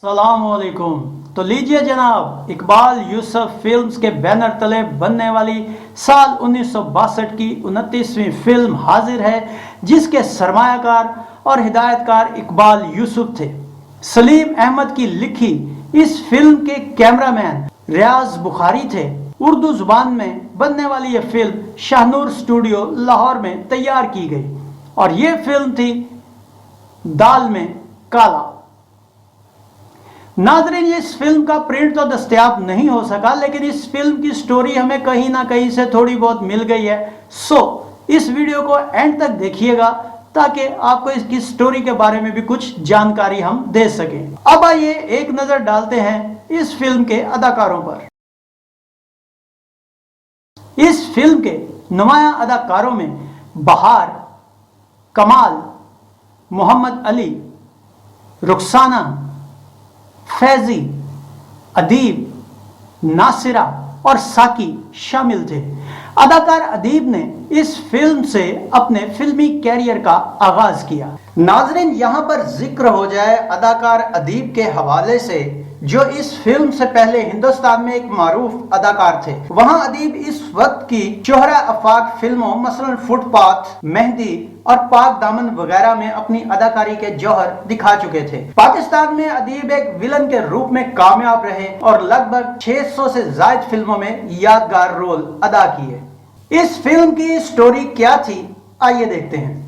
अस्सलामुअलैकुम। तो लीजिए जनाब, इकबाल यूसुफ फिल्म्स के बैनर तले बनने वाली साल 1962 की 29वीं फिल्म हाजिर है, जिसके सरमायाकार और हिदायतकार इकबाल यूसुफ थे। सलीम अहमद की लिखी इस फिल्म के कैमरामैन रियाज बुखारी थे। उर्दू जुबान में बनने वाली यह फिल्म शाहनूर स्टूडियो लाहौर में तैयार की गई और यह फिल्म थी दाल में काला। नाज़रीन, इस फिल्म का प्रिंट तो दस्तयाब नहीं हो सका, लेकिन इस फिल्म की स्टोरी हमें कहीं ना कहीं से थोड़ी बहुत मिल गई है। इस वीडियो को एंड तक देखिएगा ताकि आपको इसकी स्टोरी के बारे में भी कुछ जानकारी हम दे सकें। अब आइए एक नजर डालते हैं इस फिल्म के अदाकारों पर। इस फिल्म के नुमाया अदाकारों में बहार, कमाल, मोहम्मद अली, रुखसाना, फैजी, अदीब, नासिरा और साकी शामिल थे। अदाकार अदीब ने इस फिल्म से अपने फिल्मी कैरियर का आगाज किया। नाजरीन, यहाँ पर जिक्र हो जाए अदाकार अदीब के हवाले से, जो इस फिल्म से पहले हिंदुस्तान में एक मारूफ अदाकार थे। वहाँ अदीब इस वक्त की शोहरा अफाक फिल्मों मसलन फुटपाथ, मेहंदी और पाक दामन वगैरह में अपनी अदाकारी के जौहर दिखा चुके थे। पाकिस्तान में अदीब एक विलन के रूप में कामयाब रहे और लगभग 600 से ज्यादा फिल्मों में यादगार रोल अदा किए। इस फिल्म की स्टोरी क्या थी, आइए देखते हैं।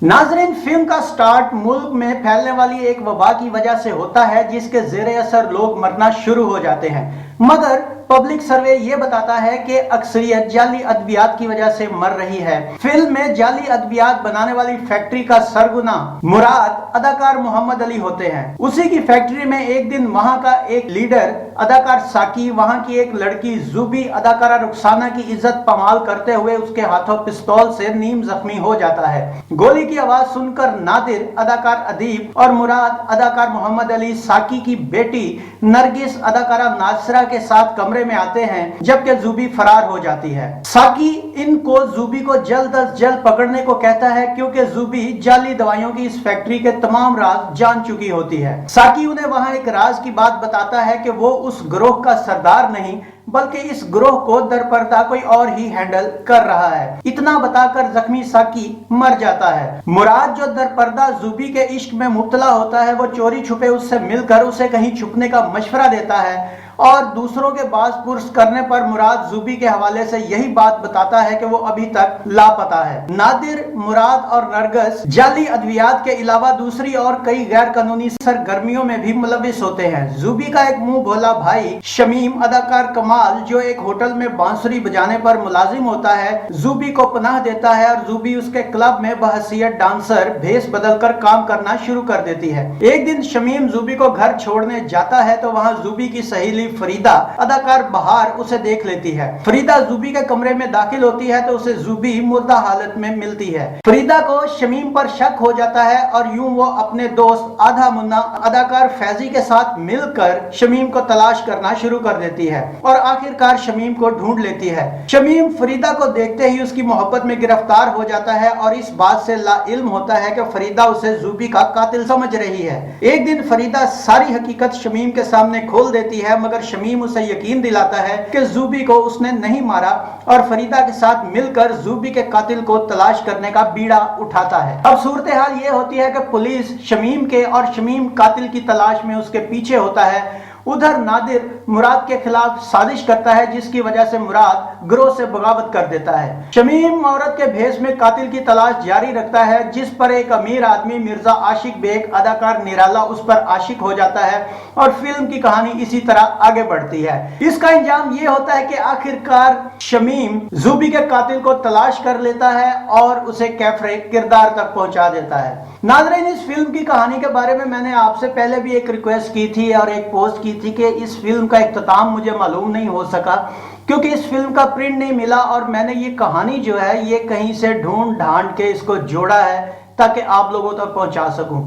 नाजरीन, फिल्म का स्टार्ट मुल्क में फैलने वाली एक वबा की वजह से होता है, जिसके जेरे असर लोग मरना शुरू हो जाते हैं। मगर पब्लिक सर्वे ये बताता है कि अक्सरियत जाली अद्वियात की वजह से मर रही है। फिल्म में जाली अद्वियात बनाने वाली फैक्ट्री का सरगुना मुराद अदाकार मोहम्मद अली होते हैं। उसी की फैक्ट्री में एक दिन वहां का एक लीडर अदाकार साकी, वहां की एक लड़की जुबी अदाकारा रुखसाना की इज्जत पमाल करते हुए उसके हाथों पिस्तौल से नीम जख्मी हो जाता है। गोली की आवाज सुनकर नादिर अदाकार अदीब और मुराद अदाकार मोहम्मद अली साकी की बेटी नरगिस अदाकारा नासरा के साथ कमरे में आते हैं, जबकि जुबी फरार हो जाती है। साकी इनको जुबी को जल्द अज जल्द पकड़ने को कहता है, क्योंकि जुबी जाली दवाइयों की इस फैक्ट्री के तमाम राज जान चुकी होती है। साकी उन्हें वहां एक राज की बात बताता है कि वो उस ग्रोह का सरदार नहीं, बल्कि इस ग्रोह को दरपर्दा कोई और ही हैंडल कर रहा है। इतना बताकर जख्मी साकी मर जाता है। मुराद, जो दरपर्दा जुबी के इश्क में मुब्तला होता है, वो चोरी छुपे उससे मिलकर उसे कहीं छुपने का मशवरा देता है और दूसरों के बाज पुरस करने पर मुराद जुबी के हवाले से यही बात बताता है कि वो अभी तक लापता है। नादिर, मुराद और नरगिस जाली अद्वियात के अलावा दूसरी और कई गैर कानूनी सरगर्मियों में भी मुलविस होते हैं। जुबी का एक मुंह भोला भाई शमीम अदाकार कमाल, जो एक होटल में बांसुरी बजाने पर मुलाजिम होता है, जुबी को पनाह देता है और जुबी उसके क्लब में बहसियत डांसर भेस बदलकर काम करना शुरू कर देती है। एक दिन शमीम जुबी को घर छोड़ने जाता है तो वहां जुबी की सहेली फरीदा अदाकार बहार उसे देख लेती है। फरीदा जुबी के कमरे में दाखिल होती है तो उसे जुबी मुर्दा हालत में मिलती है। फरीदा को शमीम पर शक हो जाता है और यूं वो अपने दोस्त आधा मुन्ना अदाकार फैजी के साथ मिलकर शमीम को तलाश करना शुरू कर देती है और आखिरकार शमीम को ढूंढ लेती है। शमीम फरीदा को देखते ही उसकी मोहब्बत में गिरफ्तार हो जाता है और इस बात से लाइल्म होता है कि फरीदा उसे जुबी का कातिल समझ रही है। एक दिन फरीदा सारी हकीकत शमीम के सामने खोल देती है, मगर शमीम उसे यकीन दिलाता है कि जुबी को उसने नहीं मारा और फरीदा के साथ मिलकर जुबी के कातिल को तलाश करने का बीड़ा उठाता है। अब सूरत हाल ये होती है कि पुलिस शमीम के और शमीम कातिल की तलाश में उसके पीछे होता है। उधर नादिर मुराद के खिलाफ साजिश करता है, जिसकी वजह से मुराद ग्रोह से बगावत कर देता है। शमीम औरत के भेष में कातिल की तलाश जारी रखता है, जिस पर एक अमीर आदमी मिर्जा आशिक बेग अदाकार निराला उस पर आशिक हो जाता है और फिल्म की कहानी इसी तरह आगे बढ़ती है। इसका अंजाम ये होता है कि आखिरकार शमीम जुबी के कातिल को तलाश कर लेता है और उसे कैफरे किरदार तक पहुंचा देता है। नाज़रीन, इस फिल्म की कहानी के बारे में मैंने आपसे पहले भी एक रिक्वेस्ट की थी और एक पोस्ट की थी कि इस फिल्म का इख्तिताम मुझे मालूम नहीं हो सका, क्योंकि इस फिल्म का प्रिंट नहीं मिला और मैंने ये कहानी जो है ये कहीं से ढूंढ ढांड के इसको जोड़ा है ताकि आप लोगों तक पहुंचा सकूं।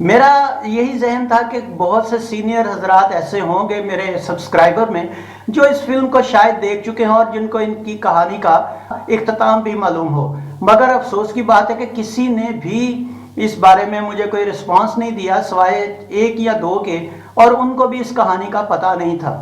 मेरा यही जहन था कि बहुत से सीनियर हजरात ऐसे होंगे मेरे सब्सक्राइबर में जो इस फिल्म को शायद देख चुके हैं और जिनको इनकी कहानी का इख्तिताम भी मालूम हो, मगर अफसोस की बात है कि किसी ने भी इस बारे में मुझे कोई रिस्पांस नहीं दिया सिवाय 1 या 2 के, और उनको भी इस कहानी का पता नहीं था।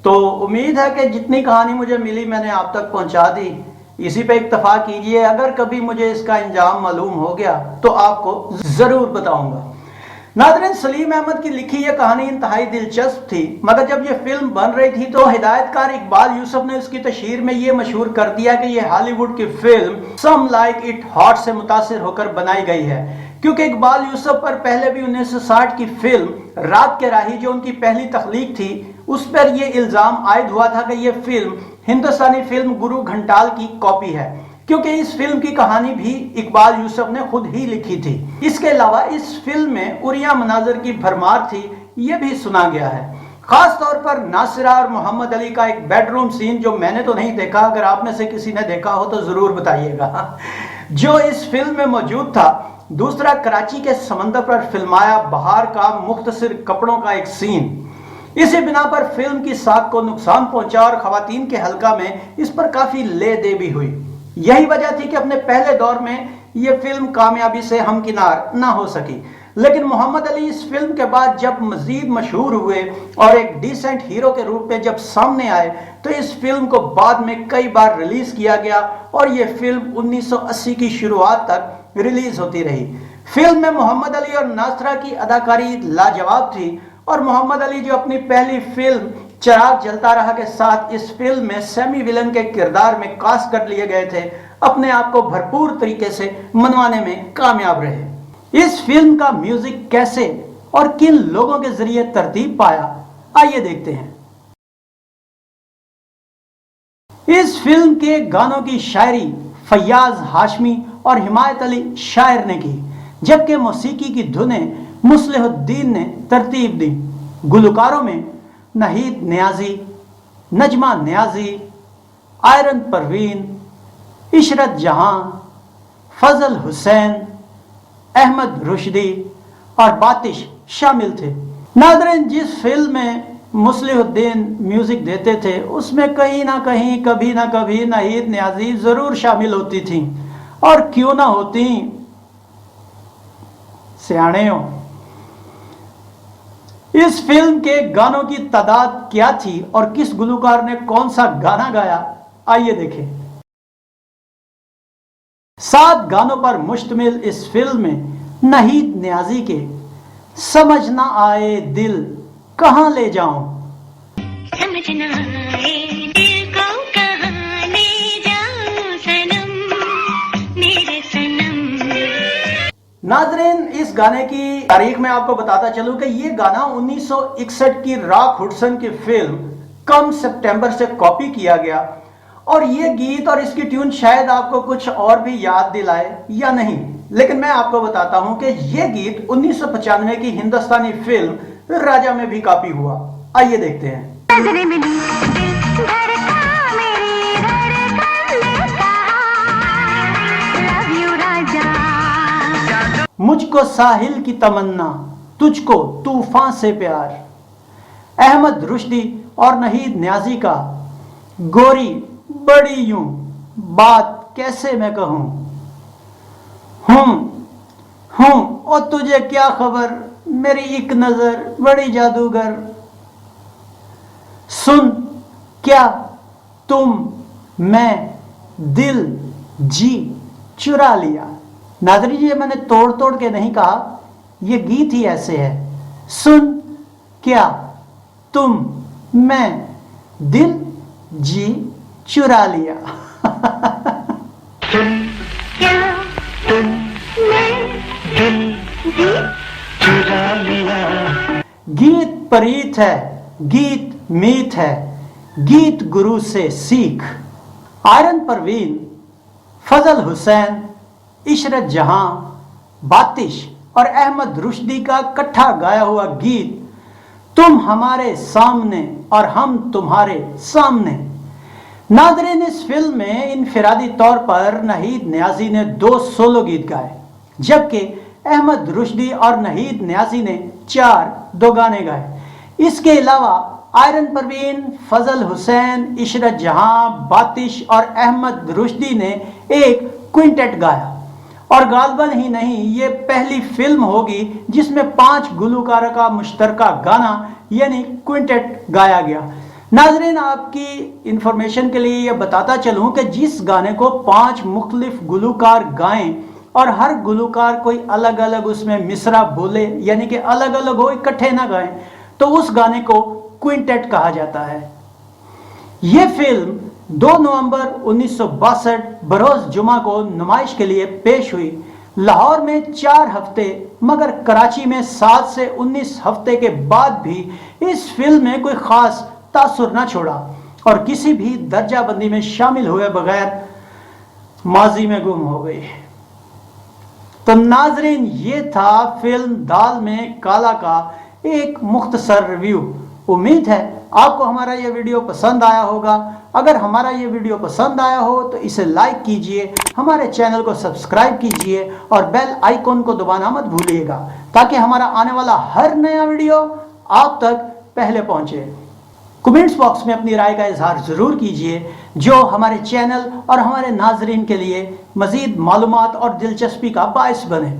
तो उम्मीद है कि जितनी कहानी मुझे मिली मैंने आप तक पहुंचा दी। इसी पे इक्तफा कीजिए। अगर कभी मुझे इसका इंजाम मालूम हो गया तो आपको जरूर बताऊंगा। नाज़रीन, सलीम अहमद की लिखी यह कहानी इंतहाई दिलचस्प थी, मगर जब यह फिल्म बन रही थी तो हिदायतकार इकबाल यूसुफ ने उसकी तशहीर में यह मशहूर कर दिया कि यह हॉलीवुड की film some like it hot से मुतासिर होकर बनाई गई है, क्योंकि इकबाल यूसुफ पर पहले भी 1960 की फिल्म रात के राही, जो उनकी पहली तख्लीक थी, उस पर यह इल्जाम आयद हुआ था कि यह फिल्म हिंदुस्तानी फिल्म गुरु घंटाल की कॉपी है, क्योंकि इस फिल्म की कहानी भी इकबाल यूसुफ ने खुद ही लिखी थी। इसके अलावा इस फिल्म में उरिया मनाजर की भरमार थी, यह भी सुना गया है। खास तौर पर नासिरा और मोहम्मद अली का एक बेडरूम सीन जो मैंने तो नहीं देखा, अगर आप में से किसी ने देखा हो तो जरूर बताइएगा, जो इस फिल्म में मौजूद था। दूसरा, कराची के समंदर पर फिल्माया बहार का मुख्तसर कपड़ों का एक सीन। इसी बिना पर फिल्म की साख को नुकसान पहुंचा और खवातीन के हलका में इस पर काफी ले दे भी हुई। यही वजह थी कि अपने पहले दौर में यह फिल्म कामयाबी से हमकिनार ना हो सकी। लेकिन मोहम्मद अली इस फिल्म के बाद जब मजीद मशहूर हुए और एक डिसेंट हीरो के रूप में जब सामने आए, तो इस फिल्म को बाद में कई बार रिलीज किया गया और यह फिल्म 1980 की शुरुआत तक रिलीज होती रही। फिल्म में मोहम्मद अली और नासरा की अदाकारी लाजवाब थी, और मोहम्मद अली जो अपनी पहली फिल्म चिराग जलता रहा के साथ इस फिल्म में सेमी विलन के किरदार में कास्ट कर लिए गए थे, अपने आप को भरपूर तरीके से मनवाने में कामयाब रहे। इस फिल्म का म्यूजिक कैसे और किन लोगों के जरिए तरतीब पाया, आइए देखते हैं। इस फिल्म के गानों की शायरी फैयाज हाशमी और हिमायत अली शायर ने की, जबकि मौसीकी की धुनें मुस्लिहुद्दीन ने तरतीब दी। गुलकारों में नहीद नियाजी, नजमा नियाजी, आयरन परवीन, इशरत जहां, फजल हुसैन, अहमद रुश्दी और बातिश शामिल थे। नादरीन, जिस फिल्म में मुस्लिहुद्दीन म्यूजिक देते थे उसमें कहीं ना कहीं कभी ना कभी नहीद नियाजी जरूर शामिल होती थी, और क्यों ना होती, सियाणे हो। इस फिल्म के गानों की तादाद क्या थी और किस गुलकार ने कौन सा गाना गाया, आइए देखें। 7 गानों पर मुश्तमिल इस फिल्म में नहीद नियाजी के समझ ना आए दिल कहां ले जाऊं, समझ ना आए दिल को कहां ले जाऊं सनम, मेरे सनम। नाजरीन, इस गाने की तारीख में आपको बताता चलूं कि ये गाना 1961 की रॉक हुडसन की फिल्म कम सितंबर से कॉपी किया गया, और ये गीत और इसकी ट्यून शायद आपको कुछ और भी याद दिलाए या नहीं, लेकिन मैं आपको बताता हूं कि ये गीत 1995 की हिंदुस्तानी फिल्म राजा में भी कॉपी हुआ। आइए देखते हैं। मुझको साहिल की तमन्ना, तुझको तूफान से प्यार, अहमद रुश्दी और नहीद नियाजी का गोरी बड़ी यूं बात कैसे मैं कहूं, हूं और तुझे क्या खबर मेरी एक नजर बड़ी जादूगर, सुन क्या तुम मैं दिल जी चुरा लिया। नाज़रीन, ये मैंने तोड़ तोड़ के नहीं कहा, ये गीत ही ऐसे है। सुन क्या तुम मैं दिल जी चुरा लिया। सुन क्या तुम मैं दिल जी चुरा लिया। गीत परीत है, गीत मीत है, गीत गुरु से सीख। आयरन परवीन, फजल हुसैन, इशरत जहां, बातिश और अहमद रुश्दी का इकट्ठा गाया हुआ गीत तुम हमारे सामने और हम तुम्हारे सामने। नादरीन, इस फिल्म में इनफिरादी तौर पर नहीद नियाजी ने 2 सोलो गीत गाए, जबकि अहमद रुश्दी और नहीद नियाजी ने 2 गाने गाए। इसके अलावा आयरन परवीन, फजल हुसैन, इशरत जहां, बातिश और अहमद रुश्दी ने एक क्विंटेट गाया। اور غالباً ہی نہیں یہ پہلی فلم ہوگی جس میں 5 گلوکاروں کا مشترکہ گانا یعنی کوئنٹیٹ گایا گیا۔ ناظرین، آپ کی انفارمیشن کے لیے یہ بتاتا چلوں کہ جس گانے کو 5 مختلف گلوکار گائیں اور ہر گلوکار کوئی الگ الگ اس میں مصرع بولے، یعنی کہ الگ الگ ہو، اکٹھے نہ گائیں، تو اس گانے کو کوئنٹیٹ کہا جاتا ہے۔ یہ فلم 2 نومبر 1962 بروز جمعہ کو نمائش کے لیے پیش ہوئی۔ لاہور میں 4 ہفتے مگر کراچی میں 7 سے 19 ہفتے کے بعد بھی اس فلم میں کوئی خاص تاثر نہ چھوڑا اور کسی بھی درجہ بندی میں شامل ہوئے بغیر ماضی میں گم ہو گئی۔ تو ناظرین، یہ تھا فلم دال میں کالا کا ایک مختصر ریویو۔ امید ہے آپ کو ہمارا یہ ویڈیو پسند آیا ہوگا۔ اگر ہمارا یہ ویڈیو پسند آیا ہو تو اسے لائک کیجئے، ہمارے چینل کو سبسکرائب کیجئے اور بیل آئیکن کو دبانا مت بھولیے گا تاکہ ہمارا آنے والا ہر نیا ویڈیو آپ تک پہلے پہنچے۔ کمنٹس باکس میں اپنی رائے کا اظہار ضرور کیجئے جو ہمارے چینل اور ہمارے ناظرین کے لیے مزید معلومات اور دلچسپی کا باعث بنے۔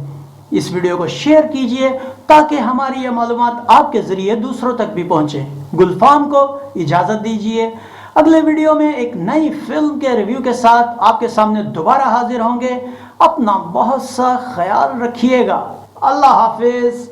اس ویڈیو کو شیئر کیجئے تاکہ ہماری یہ معلومات آپ کے ذریعے دوسروں تک بھی پہنچے۔ گلفام کو اجازت دیجئے، اگلے ویڈیو میں ایک نئی فلم کے ریویو کے ساتھ آپ کے سامنے دوبارہ حاضر ہوں گے۔ اپنا بہت سا خیال رکھیے گا۔ اللہ حافظ۔